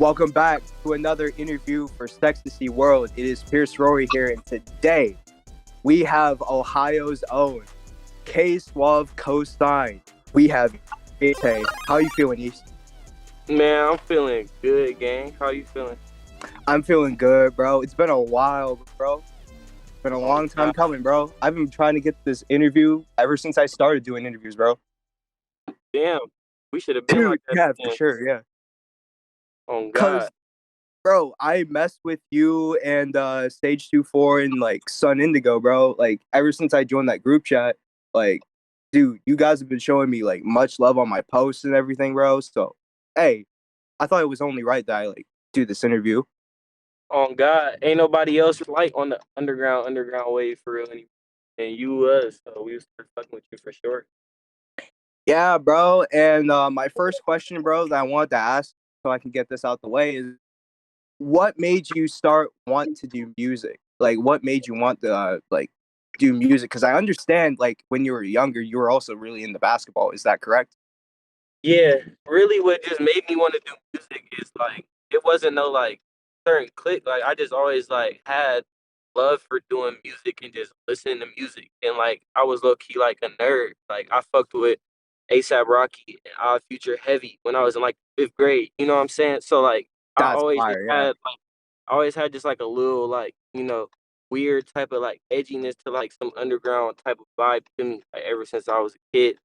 Welcome back to another interview for Sexcstacyworld. It is Pierce Rory here, and today we have Ohio's own K-Suave co-sign. We have EastBayTae. How you feeling, East? Man, I'm feeling good, gang. How you feeling? I'm feeling good, bro. It's been a while, bro. It's been a long time coming, bro. I've been trying to get this interview ever since I started doing interviews, bro. Damn, we should have been Dude, like that. yeah, again. for sure, yeah. Oh Cause, God. bro, I messed with you and Stage 24 and like Sun Indigo, bro. Like ever since I joined that group chat, like, dude, you guys have been showing me like much love on my posts and everything, bro. So, hey, I thought it was only right that I like do this interview. Oh God. Ain't nobody else like on the underground wave for real anymore. And you was, so we was fucking with you for sure. Yeah, bro. And my first question, bro, that I wanted to ask so I can get this out the way is, what made you start want to do music? Like, what made you want to like do music? Because I understand, like, when you were younger, you were also really into basketball. Is that correct? Yeah, really what just made me want to do music is like it wasn't no like certain click. Like I just always like had love for doing music and just listening to music. And like I was low key like a nerd. Like I fucked with ASAP Rocky and Odd Future Heavy when I was in like fifth grade. You know what I'm saying? So like I That's always just fire. Yeah. had like I always had just like a little like, weird type of like edginess to like some underground type of vibe to me, like ever since I was a kid.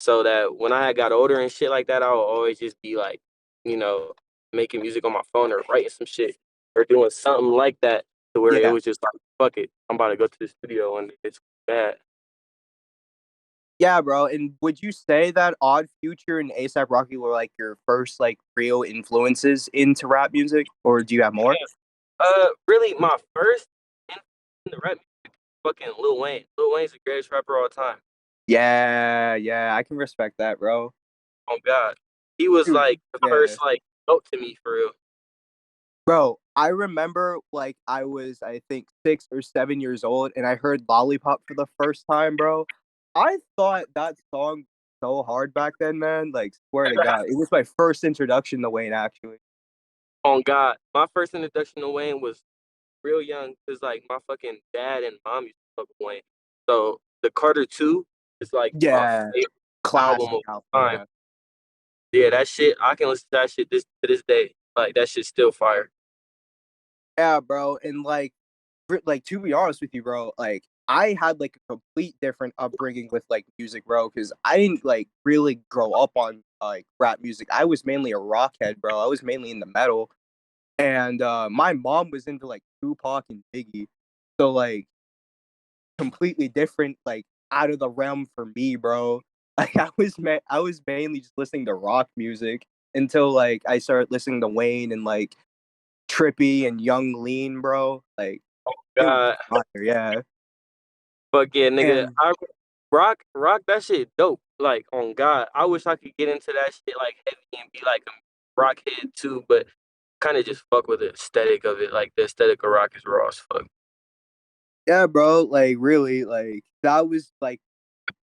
So that when I got older and shit like that, I would always just be like, you know, making music on my phone or writing some shit or doing something like that to where it Yeah. was just like, fuck it, I'm about to go to the studio and it's bad. Yeah, bro. And would you say that Odd Future and ASAP Rocky were like your first like real influences into rap music, or do you have more? Really, my first in the rap music, fucking Lil Wayne. Lil Wayne's the greatest rapper of all time. Yeah, I can respect that, bro. Oh God, he was Dude, like the yeah. first like dope to me for real. Bro, I remember like I was, I think, 6 or 7 years old, and I heard Lollipop for the first time, bro. I thought that song was so hard back then, man. Like, swear to God, it was my first introduction to Wayne, actually. Oh God, my first introduction to Wayne was real young because like my fucking dad and mom used to fuck with Wayne. So the Carter 2 is like my Yeah, favorite album classic of album. all time. Yeah. Yeah, that shit I can listen to that shit to this day. Like that shit's still fire. Yeah, bro, and like to be honest with you, bro, like I had like a complete different upbringing with like music, bro, because I didn't like really grow up on like rap music. I was mainly a rock head, bro. I was mainly into metal, and my mom was into like Tupac and Biggie, so like completely different, like out of the realm for me, bro. Like I was mainly just listening to rock music until like I started listening to Wayne and like Trippy and Young Lean, bro. Like it was God, fire, yeah. fuck yeah, nigga. And I rock that shit dope. Like on God, I wish I could get into that shit like heavy and be like a rock head too, but kind of just fuck with the aesthetic of it. Like the aesthetic of rock is raw as fuck. yeah, bro, like really, like that was like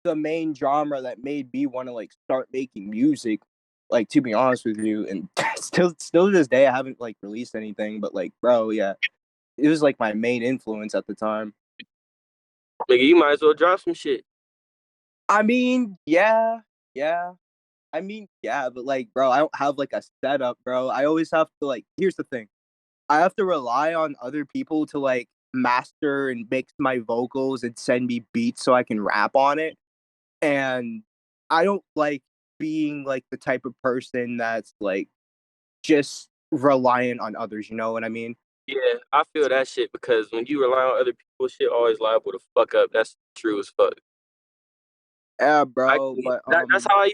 the main genre that made me want to like start making music. Like to be honest with you, and still to this day, I haven't like released anything. But like, bro, yeah, it was like my main influence at the time. Nigga, you might as well drop some shit. I mean, yeah. I mean, yeah, but like, bro, I don't have like a setup, bro. I always have to like. Here's the thing. I have to rely on other people to like master and mix my vocals and send me beats so I can rap on it. And I don't like being like the type of person that's like just reliant on others, you know what I mean? Yeah, I feel that shit because when you rely on other people, shit always liable to fuck up. That's true as fuck. Yeah, bro, Actually, but that's how I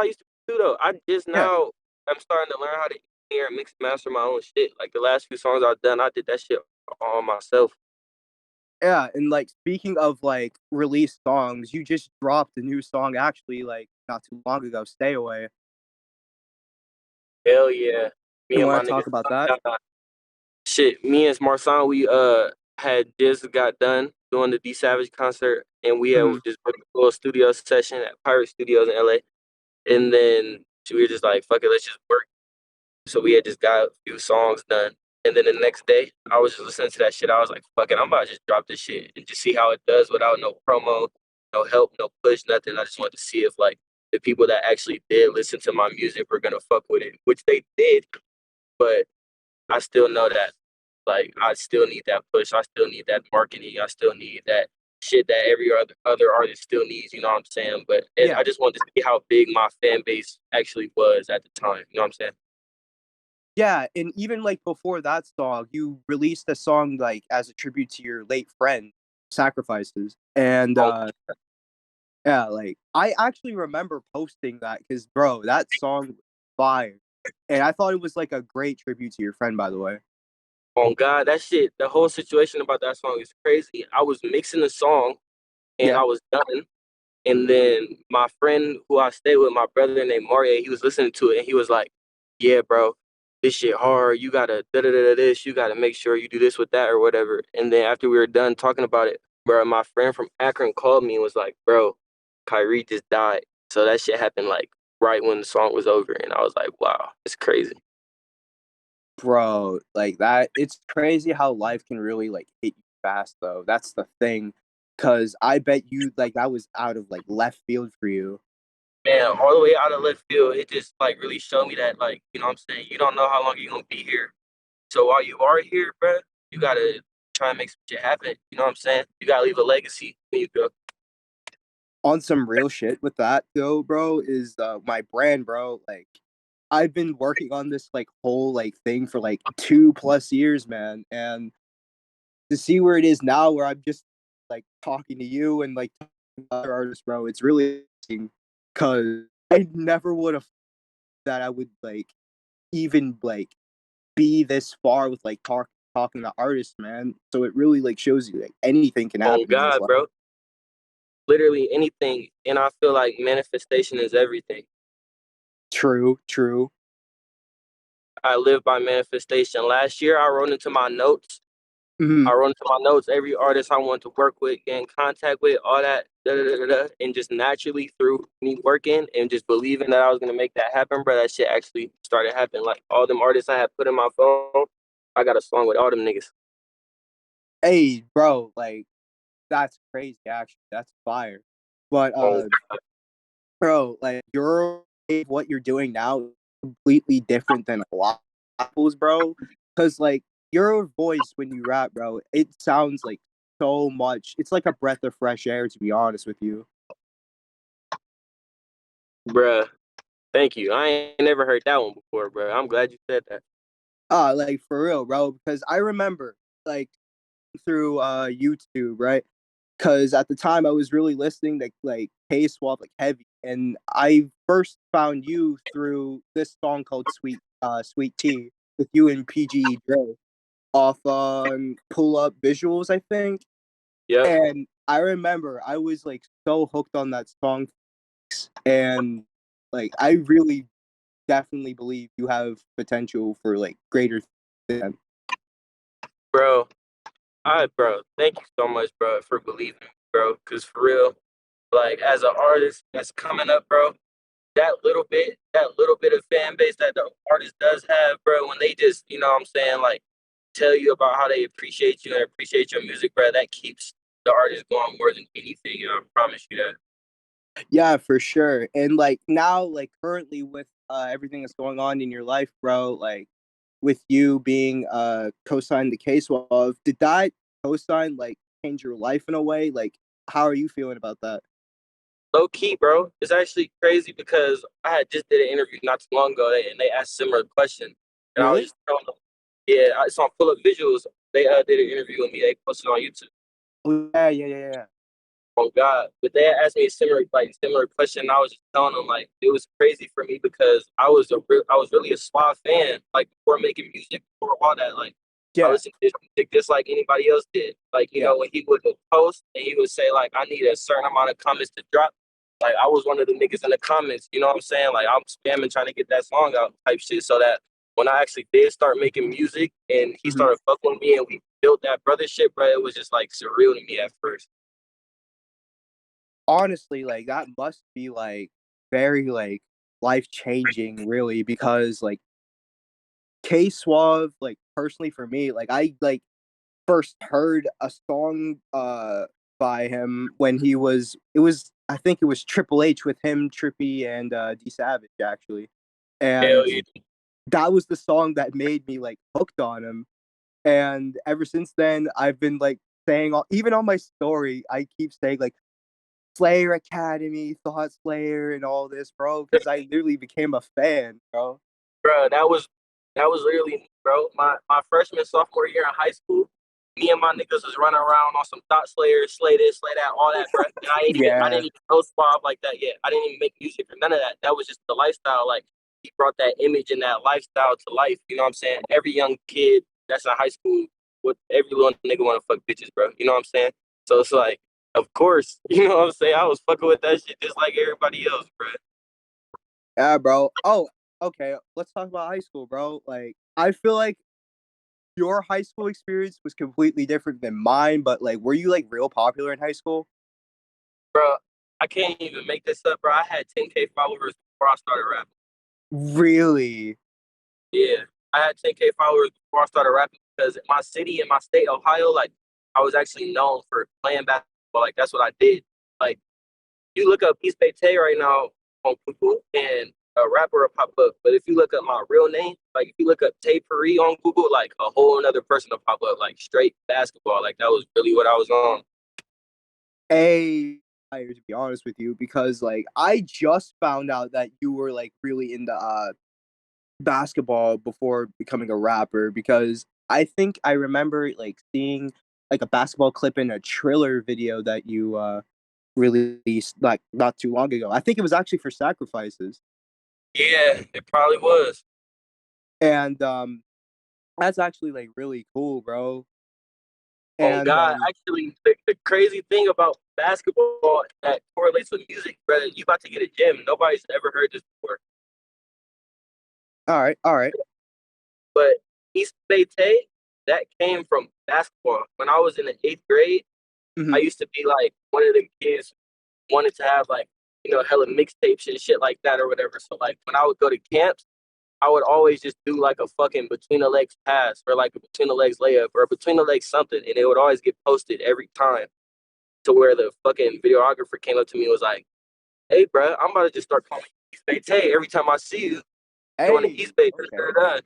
used to do though. I just yeah. now I'm starting to learn how to hear and mix and master my own shit. Like the last few songs I've done, I did that shit all myself. Yeah, and like speaking of like released songs, you just dropped a new song actually like not too long ago, Stay Away. Hell yeah. Me You and my want to niggas talk about that? shit, me and Marsan, we had just got done doing the D Savage concert and we had Mhm. just booked a little studio session at Pirate Studios in LA. And then we were just like, fuck it, let's just work. So we had just got a few songs done. And then the next day, I was just listening to that shit. I was like, fuck it, I'm about to just drop this shit and just see how it does without no promo, no help, no push, nothing. I just wanted to see if like the people that actually did listen to my music were gonna fuck with it, which they did. But I still know that like I still need that push. I still need that marketing. I still need that shit that every other artist still needs. You know what I'm saying? But Yeah. I just wanted to see how big my fan base actually was at the time. You know what I'm saying? Yeah, and even, like, before that song, you released a song, like, as a tribute to your late friend, Sacrifices, and, On, yeah, like, I actually remember posting that because, bro, that song was fire, and I thought it was, like, a great tribute to your friend, by the way. on God, that shit. The whole situation about that song is crazy. I was mixing the song and Yeah. I was done. And then my friend who I stayed with, my brother named Mario, he was listening to it and he was like, "Yeah, bro, this shit hard. You gotta da da da this. You gotta make sure you do this with that or whatever." And then after we were done talking about it, bro, my friend from Akron called me and was like, "Bro, Kyrie just died." So that shit happened like right when the song was over, and I was like, "Wow, it's crazy." Bro, like, that it's crazy how life can really, like, hit you fast, though, that's the thing. Cause I bet you like, that was out of, like, left field for you. Man, all the way out of left field, it just like really showed me that like you know what I'm saying. You don't know how long you're gonna be here. So while you are here, bro, you gotta try and make some shit happen. You know what I'm saying? You gotta leave a legacy when you go. On some real shit with that though, bro, is, my brand, bro, like, I've been working on this, like, whole, like, thing for, like, 2 plus years, man, and to see where it is now where I'm just, like, talking to you and, like, other artists, bro, it's really interesting. Cause I never would've that I would, like, even, like, be this far with, like, talking to artists, man, so it really, like, shows you, like, anything can On happen in this God, life. bro. Literally anything. And I feel like manifestation is everything. True, true. I live by manifestation. Last year I wrote into my notes. Mhm. I wrote into my notes every artist I wanted to work with, get in contact with, all that, da, da, da, da, da. And just naturally through me working and just believing that I was gonna make that happen, bro, that shit actually started happening. Like all them artists I had put in my phone, I got a song with all them niggas. Hey, bro, like, that's crazy, actually, that's fire. But, On bro, like, what you're doing now is completely different than a lot of people's, bro. Cause like, your voice when you rap, bro, it sounds like so much it's like a breath of fresh air, to be honest with you. bruh. Thank you. I ain't never heard that one before, bro. I'm glad you said that. Like, for real, bro, because I remember, like, through, YouTube, right? Cause at the time, I was really listening to, like, K-Swap, like, heavy, and I first found you through this song called Sweet Tea with you and PGE Dre off, Pull Up Visuals, I think, Yep, and I remember I was, like, so hooked on that song, and, like, I really definitely believe you have potential for, like, greater things. bro. Bro, thank you so much, bro, for believing me, bro. Cause for real, like as an artist that's coming up, bro, that little bit of fan base that the artist does have, bro, when they just, you know what I'm saying, like tell you about how they appreciate you and appreciate your music, bro, that keeps the artist going more than anything, I promise you that. Yeah, for sure. And like now, like currently with everything that's going on in your life, bro, like with you being co-signed the case of, did that co-sign like change your life in a way? Like how are you feeling about that? Low key, bro. It's actually crazy because I had just did an interview not too long ago, and they asked similar question, and I was Really? just telling them, yeah, I saw full of visuals. They did an interview with me. They posted on YouTube. Oh, yeah, yeah, yeah, yeah. Oh God! But they asked me a similar question. And I was just telling them like it was crazy for me because I was really a Suave fan like before making music before all that like I Yeah, listened to his music just like anybody else did. Like you yeah. know when he would post and he would say like I need a certain amount of comments to drop. Like I was one of the niggas in the comments. You know what I'm saying? Like I'm spamming trying to get that song out type shit so that when I actually did start making music and he Mhm. started fucking with me and we built that brothership, bro, it was just like surreal to me at first. Honestly, like that must be like very like life changing, really, because like K Suave, like personally for me, like I like first heard a song by him when he was I think it was Triple H with him, Trippy, and D Savage actually. Hell And yeah. that was the song that made me like hooked on him. And ever since then I've been like saying even on my story, I keep saying like Slayer Academy, Thought Slayer, and all this, bro, because I literally became a fan, bro. Bro, that was literally me, bro. My freshman sophomore year in high school, me and my niggas was running around on some Thought Slayer, Slay this, Slay that, all that, bro. And I Yeah. didn't even know Suave like that yet. I didn't even make music or none of that. That was just the lifestyle. Like he brought that image and that lifestyle to life. You know what I'm saying? Every young kid that's in high school, with every little nigga want to fuck bitches, bro. You know what I'm saying? So it's like, of course, you know what I'm saying? I was fucking with that shit just like everybody else, bro. Yeah, bro. Oh, okay. Let's talk about high school, bro. Like, I feel like your high school experience was completely different than mine, but like, were you like real popular in high school? Bro, I can't even make this up, bro. I had 10K followers before I started rapping. Really? Yeah, I had 10K followers before I started rapping because in my city, in my state, Ohio, like I was actually known for playing basketball. Like that's what I did. Like you look up EastBayTae right now on Google, and a rapper will pop up. But if you look up my real name, like if you look up Tay Paris on Google, like a whole another person will pop up, like straight basketball. Like that was really what I was on. A to be honest with you, because like I just found out that you were like really into basketball before becoming a rapper because I think I remember like seeing like a basketball clip in a Triller video that you released like not too long ago. I think it was actually for Sacrifices. Yeah, it probably was. And that's actually like really cool, bro. On And God, actually, the crazy thing about basketball that correlates with music, brother, you about to get a gym. Nobody's ever heard this before. all right, all right. But East Bay Tay, that came from basketball. When I was in the eighth grade, I Mhm. used to be like one of the kids who wanted to have like, hella mixtapes and shit like that or whatever. So like when I would go to camps, I would always just do like a fucking between the legs pass or like a between the legs layup or between the legs something, and it would always get posted every time. To where the fucking videographer came up to me and was like, "Hey, bro, I'm about to just start calling you East Bay Tay every time I see you doing the Hey, East Bay okay.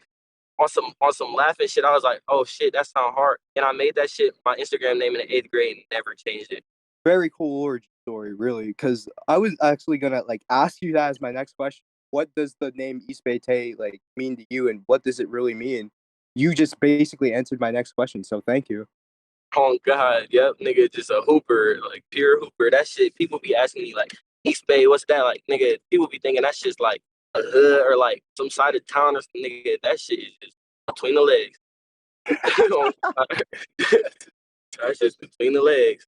on some laughing shit." I was like, "Oh shit, that sound hard," and I made that shit my Instagram name in the eighth grade and never changed it. Very cool origin story, really. Because I was actually gonna like ask you that as my next question. What does the name EastBayTae like mean to you, and what does it really mean? You just basically answered my next question, so thank you. Oh God, yep, nigga, just a hooper, like pure hooper. That shit, people be asking me like, East Bay, what's that like, nigga? People be thinking that's just like a hood or like some side of town or some nigga. That shit is just between the legs. Oh, God. That's just between the legs.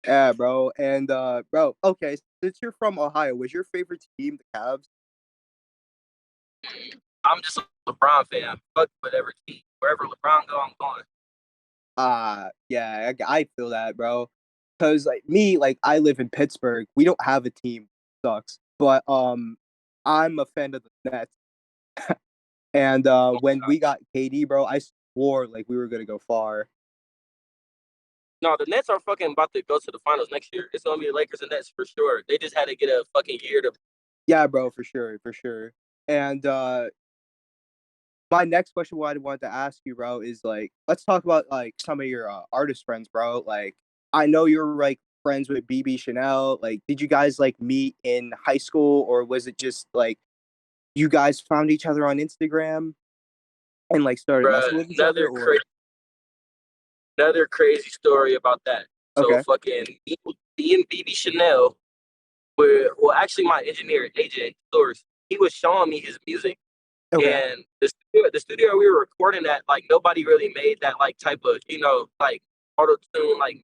Yeah, bro. And bro, okay, since you're from Ohio, was your favorite team the Cavs? I'm just a LeBron fan. Fuck whatever team. Wherever LeBron go, I'm going. Yeah, I feel that, bro. Cause like me, like I live in Pittsburgh. We don't have a team. Sucks. But I'm a fan of the Nets. And when we got KD, bro, I swore like we were gonna go far. No, the Nets are fucking about to go to the finals next year. It's gonna be the Lakers and Nets for sure. They just had to get a fucking year to. Yeah, bro, for sure, for sure. And my next question, what I wanted to ask you, bro, is like, let's talk about like some of your artist friends, bro. Like, I know you're like friends with BB Chanel. Like, did you guys like meet in high school, or was it just like you guys found each other on Instagram and like started Bruh, messing with each other? another Or another crazy story about that. So okay, fucking me and BB Chanel were well, actually my engineer AJ Source. He was showing me his music, okay, and the studio we were recording at, like nobody really made that like type of like auto tune like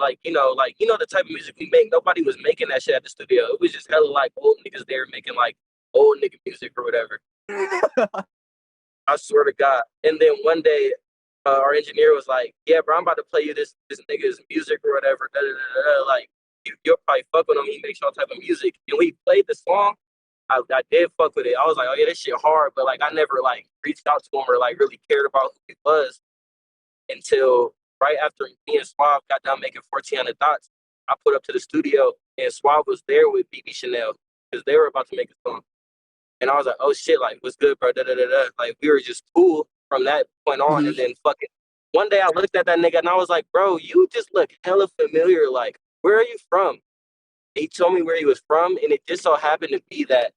the type of music we make. Nobody was making that shit at the studio. It was just hella like old niggas there making like old nigga music or whatever. I swear to God. And then one day, our engineer was like, "Yeah, bro, I'm about to play you this nigga's music or whatever. Da, da, da, da. Like you'll probably fuck with him. He makes all type of music." And we played the song, I did fuck with it. I was like, oh yeah, this shit hard, but like I never like reached out to him or like really cared about who he was until right after me and Suave got done making 1400 Thoughts. I put up to the studio and Suave was there with BB Chanel because they were about to make a song. And I was like, oh shit, like, what's good, bro? Da, da, da, da. Like, we were just cool from that point on. Mhm. And then fucking one day I looked at that nigga and I was like, bro, you just look hella familiar. Like, where are you from? He told me where he was from. And it just so happened to be that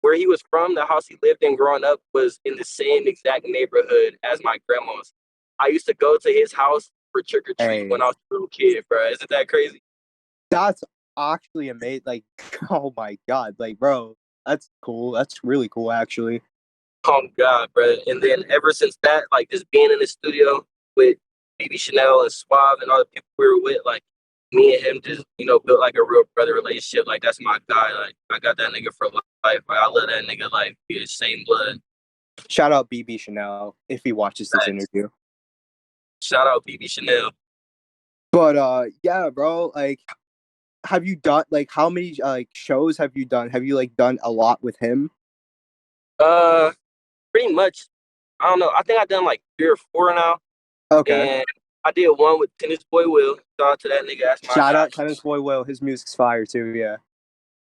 where he was from, the house he lived in growing up, was in the same exact neighborhood as my grandma's. I used to go to his house for trick or treat when I Hey, was a little kid, bro. Isn't that crazy? that's actually amazing. Like, oh my god, like, bro, that's cool. That's really cool, actually. Oh God, bro. And then ever since that, like just being in the studio with BB Chanel and Suave and all the people we were with, like me and him just, built like a real brother relationship. Like that's my guy. Like I got that nigga for life. Like, I love that nigga. Like we the same blood. Shout out BB Chanel if he watches this Facts. interview. Shout out BB Chanel. But yeah, bro, like, have you done like how many like shows have you done? Have you like done a lot with him? Uh, Pretty much. I don't know. I think I've done like 3 or 4 now, Okay. and I did one with Tennis Boy Will. Shout out to that nigga. That's my Shout guy. out Tennis Boy Will. His music's fire too. Yeah.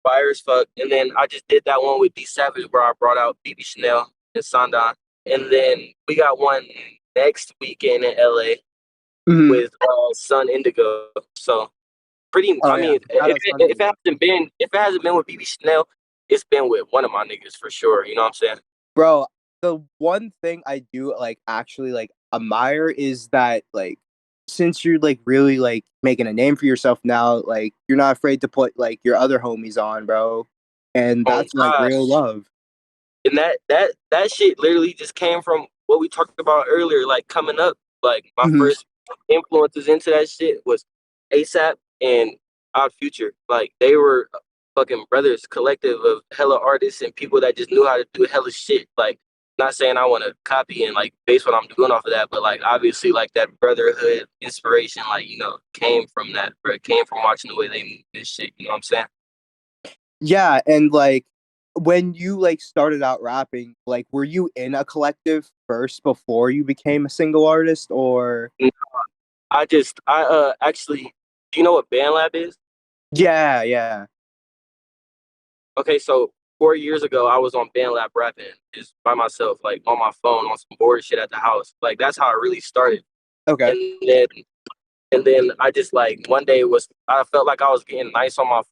Fire as fuck. And then I just did that one with D Savage where I brought out BB Chanel and Sandan. And then we got one next weekend in LA Mhm. with Sun Indigo. So pretty. Oh I yeah. mean, Shout out Sunday. if it hasn't been with BB Chanel, it's been with one of my niggas for sure. You know what I'm saying? Bro, the one thing I do like actually like admire is that like since you're like really like making a name for yourself now, like you're not afraid to put like your other homies on, bro. And Oh that's like God. real love. And that shit literally just came from what we talked about earlier, like coming up. Like my Mhm. first influences into that shit was ASAP and Odd Future. Like they were fucking brothers, collective of hella artists and people that just knew how to do hella shit. Like not saying I want to copy and like base what I'm doing off of that, but like obviously like that brotherhood inspiration, like came from that, bro. It came from watching the way they move this shit. You know what I'm saying? Yeah, and like when you like started out rapping, like were you in a collective first before you became a single artist or I actually, do you know what BandLab is? yeah, yeah. Okay, so 4 years ago, I was on BandLab rapping just by myself, like on my phone, on some board shit at the house. Like that's how it really started. Okay. And then, and then I just like one day I felt like I was getting nice on my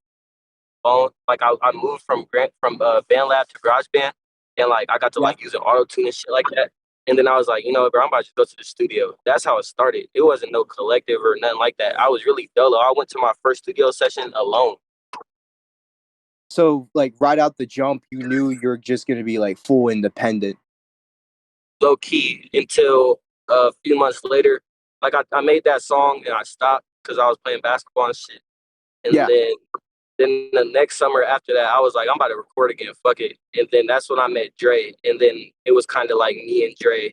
phone. Like I moved from BandLab to GarageBand, and like I got to Yeah. like using auto tune and shit like that. And then I was like, bro, I'm about to go to the studio. That's how it started. It wasn't no collective or nothing like that. I was really dolo. I went to my first studio session alone. So like right out the jump, you knew you're just gonna be like full independent. Low key until a few months later. Like I made that song and I stopped because I was playing basketball and shit. And Yeah, then the next summer after that, I was like, I'm about to record again. Fuck it. And then that's when I met Dre. And then it was kind of like me and Dre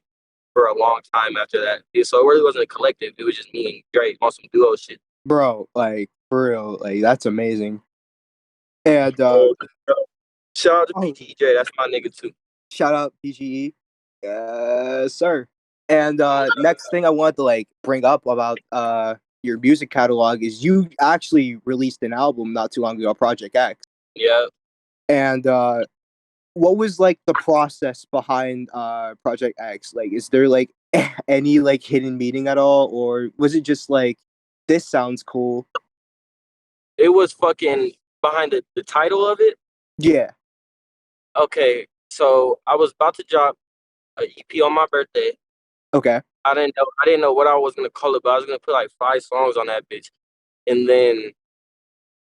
for a long time after that. Yeah, so it really wasn't a collective. It was just me and Dre on some duo shit. bro, like for real, like that's amazing. And Oh, shout out to oh, PTJ. That's my nigga too. shout out PGE, sir. And next thing I want to like bring up about your music catalog is you actually released an album not too long ago, Project X. Yeah. And what was like the process behind Project X? Like, is there like any like hidden meaning at all, or was it just like this sounds cool? It was fucking behind the title of it. Yeah. Okay. So I was about to drop an EP on my birthday. Okay. I didn't know what I was gonna call it, but I was gonna put like 5 songs on that bitch. And then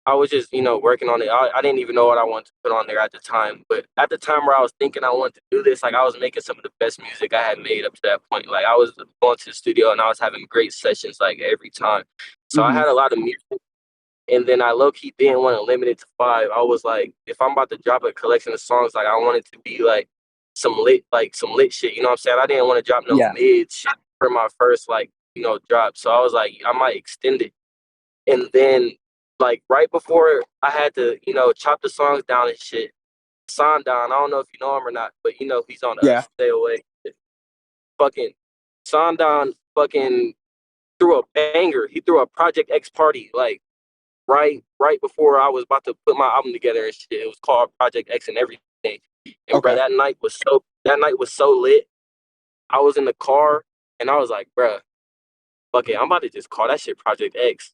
I was just, working on it. I didn't even know what I wanted to put on there at the time. But at the time where I was thinking I wanted to do this, like I was making some of the best music I had made up to that point. Like I was going to the studio and I was having great sessions like every time. So I Mm-hmm. had a lot of music. And then I low key didn't want to limit it to 5. I was like, if I'm about to drop a collection of songs, like I want it to be some lit shit. You know what I'm saying? I didn't want to drop no Yeah, mid shit for my first drop. So I was like, I might extend it. And then like right before I had to, chop the songs down and shit, Sondon. I don't know if you know him or not, but you know he's on Yeah. Stay Away. Fucking Sondon fucking threw a banger. He threw a Project X party like right before I was about to put my album together and shit. It was called Project X and everything. And bro, Okay. that night was so lit. I was in the car and I was like, bruh, fuck it, I'm about to just call that shit Project X.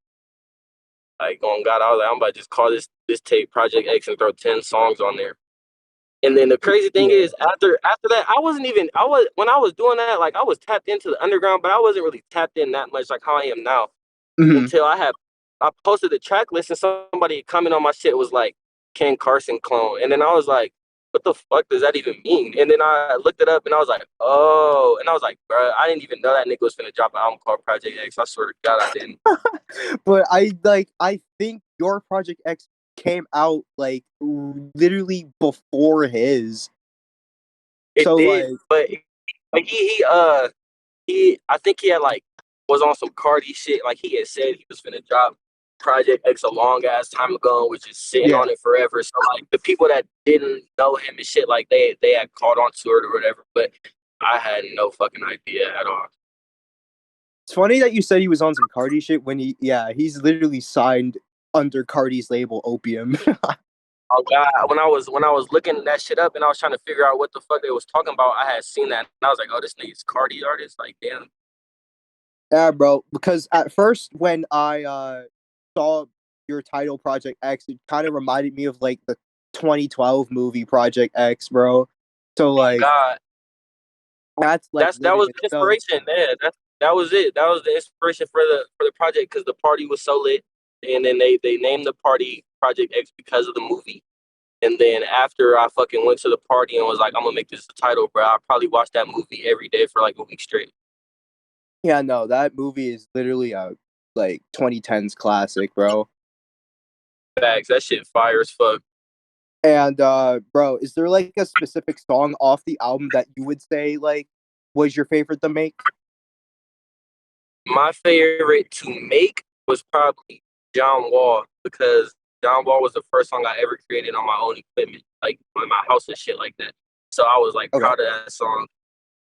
Like on God, I was like, I'm about to just call this tape Project X and throw 10 songs on there. And then the crazy thing Yeah. is, after that, I was when I was doing that, like I was tapped into the underground, but I wasn't really tapped in that much like how I am now Hmm. until I posted the track list and somebody comment on my shit was like Ken Carson clone, and then I was like, what the fuck does that even mean? And then I looked it up and I was like, oh, and I was like, bro, I didn't even know that nigga was finna drop an album called Project X. I swear to God, I didn't. But I think your Project X came out like literally before his. It So did, like, but he I think he had like was on some Cardi shit. Like he had said he was finna drop Project X a long ass time ago, which is sitting yeah. on it forever. So like the people that didn't know him and shit, like they had caught on to it or whatever. But I had no fucking idea at all. It's funny that you said he was on some Cardi shit when he's literally signed under Cardi's label Opium. Oh God, when I was looking that shit up and I was trying to figure out what the fuck they was talking about, I had seen that and I was like, oh, this nigga's Cardi artist. Like, damn. Yeah, bro. Because at first, when I saw your title Project X, it kind of reminded me of like the 2012 movie Project X, bro. So Oh like God, that's like that lit in was the itself. inspiration. Yeah, that was it. That was the inspiration for the project because the party was so lit, and then they named the party Project X because of the movie. And then after I fucking went to the party and was like, I'm gonna make this the title, bro. I probably watched that movie every day for like a week straight. Yeah, no, that movie is literally a like 2010s classic, bro. Facts. That shit fire as fuck. And bro, is there like a specific song off the album that you would say like was your favorite to make? My favorite to make was probably John Wall because John Wall was the first song I ever created on my own equipment, like in my house and shit like that. So I was like Okay. proud of that song.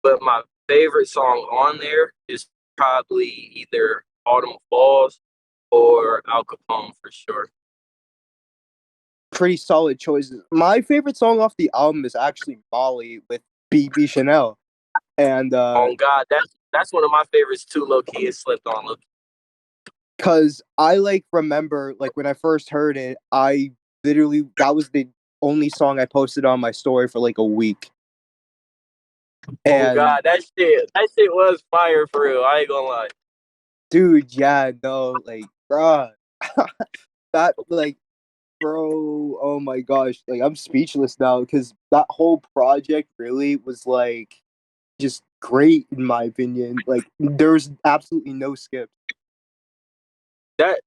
But my favorite song on there is probably either Autumn Falls or Al Capone for sure. Pretty solid choices. My favorite song off the album is actually Molly with BB Chanel. And On God, that's one of my favorites too. Low key, is slept on. Low key. cause I like remember like when I first heard it, I literally that was the only song I posted on my story for like a week. On And God, that shit was fire for real. I ain't gonna lie. dude, yeah, no, like, bruh, that like, bro, oh my gosh, like I'm speechless now because that whole project really was like just great in my opinion. Like there's absolutely no skip.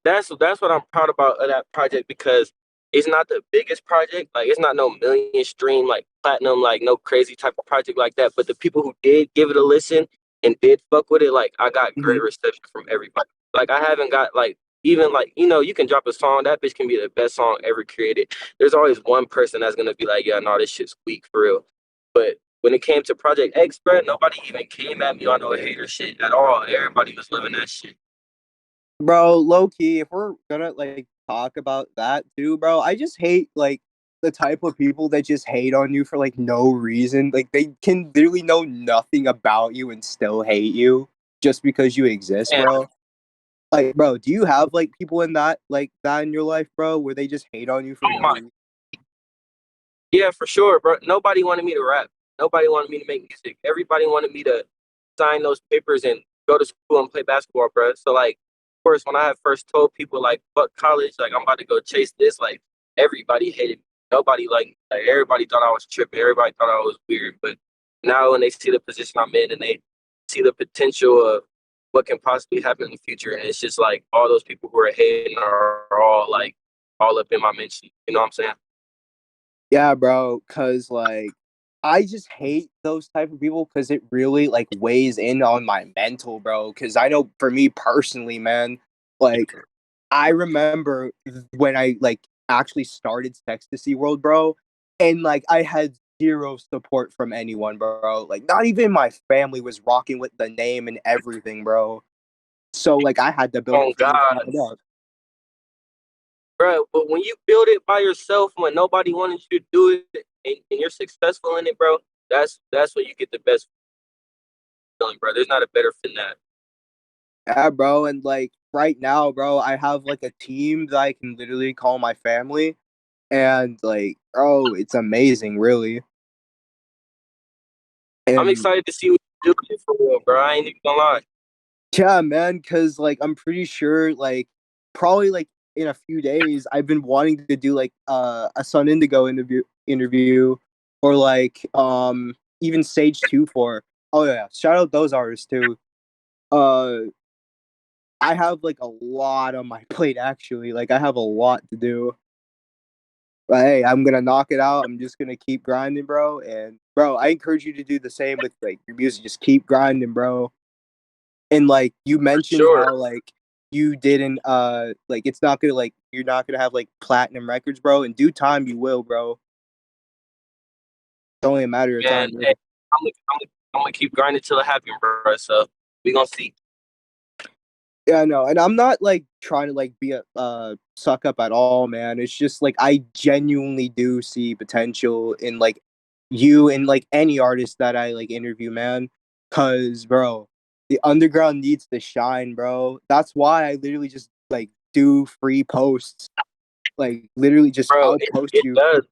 That's what I'm proud about of that project because it's not the biggest project. Like it's not no million stream like platinum like no crazy type of project like that. But the people who did give it a listen and did fuck with it, like I got Mm-hmm. great reception from everybody. Like I haven't got like even like you can drop a song that bitch can be the best song ever created. There's always one person that's gonna be like, yeah, no, this shit's weak for real. But when it came to Project X, bro, nobody even came at me on no hater shit at all. Everybody was loving that shit. Bro, low key, if we're gonna like talk about that too, bro, I just hate like the type of people that just hate on you for like no reason. Like they can literally know nothing about you and still hate you just because you exist, And bro. Like, bro, do you have like people in that in your life, bro, where they just hate on you for oh no my reason? Yeah, for sure, bro. Nobody wanted me to rap. Nobody wanted me to make music. Everybody wanted me to sign those papers and go to school and play basketball, bro. So like, of course, when I had first told people like, "Fuck college," like I'm about to go chase this, like everybody hated me. Nobody like everybody thought I was tripping. Everybody thought I was weird. But now when they see the position I'm in and they see the potential of what can possibly happen in the future, and it's just like all those people who are hating are all like all up in my mention. You know what I'm saying? Yeah, bro, cause like I just hate those type of people because it really like weighs in on my mental, bro. Cause I know for me personally, man, like I remember when I like actually started Sexcstacyworld, bro. and like I had zero support from anyone, bro. Like not even my family was rocking with the name and everything, bro. So like I had to build Oh it from the God, ground up. bro. But when you build it by yourself, when nobody wanted you to do it, and you're successful in it, bro, that's when you get the best feeling, bro. There's not a better than that. Yeah, bro. And like right now, bro, I have like a team that I can literally call my family. And like, oh, it's amazing, really. I'm And excited to see what you do for real, bro. I ain't even gonna lie. yeah, man, because like I'm pretty sure like probably like in a few days I've been wanting to do like a Sun Indigo interview or like even Sage 2 for. Oh yeah, shout out those artists too. Uh I have like a lot on my plate actually. Like I have a lot to do. But hey, I'm gonna knock it out. I'm just gonna keep grinding, bro. And bro, I encourage you to do the same with like your music. Just keep grinding, bro. And like you For mentioned sure, how like you didn't like it's not gonna like you're not gonna have like platinum records, bro. In due time you will, bro. It's only a matter of man. time, Hey, bro. I'm gonna keep grinding till it happens, bro. So we gonna see. Yeah, no, and I'm not like trying to like be a suck up at all, man. It's just like I genuinely do see potential in like you and like any artist that I like interview, man. Cause bro, the underground needs to shine, bro. That's why I literally just like do free posts. Like literally just Bro, I'll post it you. does.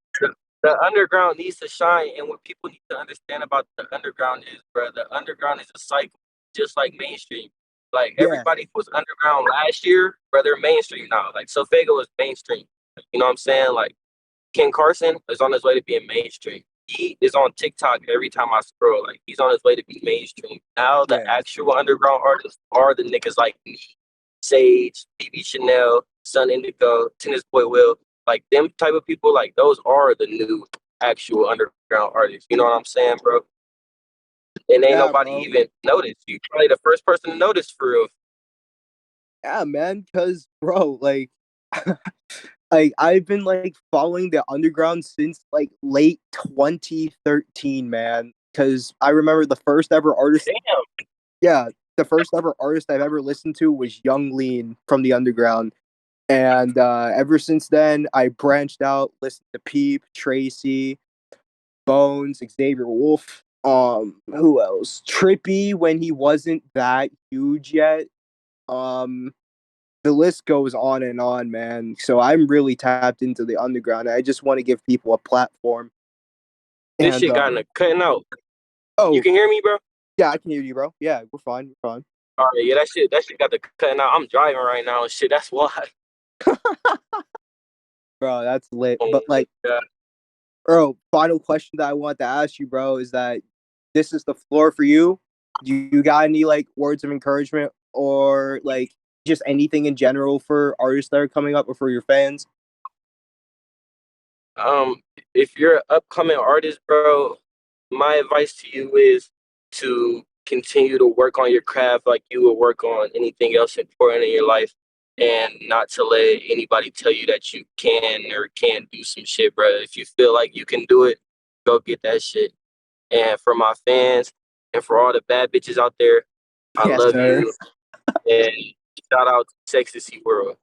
The underground needs to shine, and what people need to understand about the underground is, bro, the underground is a cycle, just like mainstream. Like Yeah, everybody who was underground last year, bro, they're mainstream now. Like so, Vega was mainstream. You know what I'm saying? Like Ken Carson is on his way to being mainstream. He is on TikTok every time I scroll. Like he's on his way to be mainstream. Now the yeah, actual underground artists are the niggas like me, Sage, BB Chanel, Sun Indigo, Tennis Boy Will. Like them type of people, like those are the new actual underground artists. You know what I'm saying, bro? And ain't yeah, nobody bro. even noticed. You probably the first person to notice for real. Yeah, man. Cause bro, like like I've been like following the underground since like late 2013, man. Because I remember the first ever artist. Damn, Yeah, the first ever artist I've ever listened to was Young Lean from the underground, and ever since then I branched out, listened to Peep, Tracy, Bones, Xavier Wolf. Who else? Trippy when he wasn't that huge yet. Um, the list goes on and on, man. So I'm really tapped into the underground. I just want to give people a platform. this And shit got in a cutting out. You oh can hear me, bro? yeah, I can hear you, bro. Yeah, we're fine. We're fine. All right, yeah, that shit got the cutting out. I'm driving right now and shit. That's why. Bro, that's lit. Oh But my like, god. bro, final question that I want to ask you, bro, is that this is the floor for you. Do you got any like words of encouragement or like just anything in general for artists that are coming up or for your fans? Um, if you're an upcoming artist, bro, my advice to you is to continue to work on your craft like you would work on anything else important in your life, and not to let anybody tell you that you can or can't do some shit, bro. If you feel like you can do it, go get that shit. And for my fans and for all the bad bitches out there, I Yes, love sir. you, and shout out to Sexcstacyworld.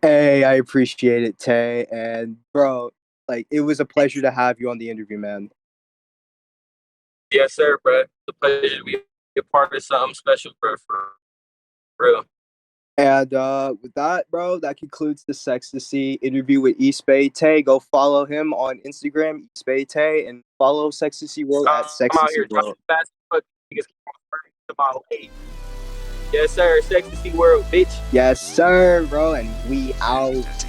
Hey, I appreciate it, Tay. And bro, like it was a pleasure to have you on the interview, man. Yes, sir, bro. It's a pleasure to be a part of something special, bro, for real. And with that, bro, that concludes the Sextacy interview with EastBayTae. Go follow him on Instagram, EastBayTae, and follow Sextacy World I'm at out Sextacy here World. talking fast as fuck. Niggas keep my way. Yes, sir. Sexy World, bitch. Yes, sir, bro, and we out.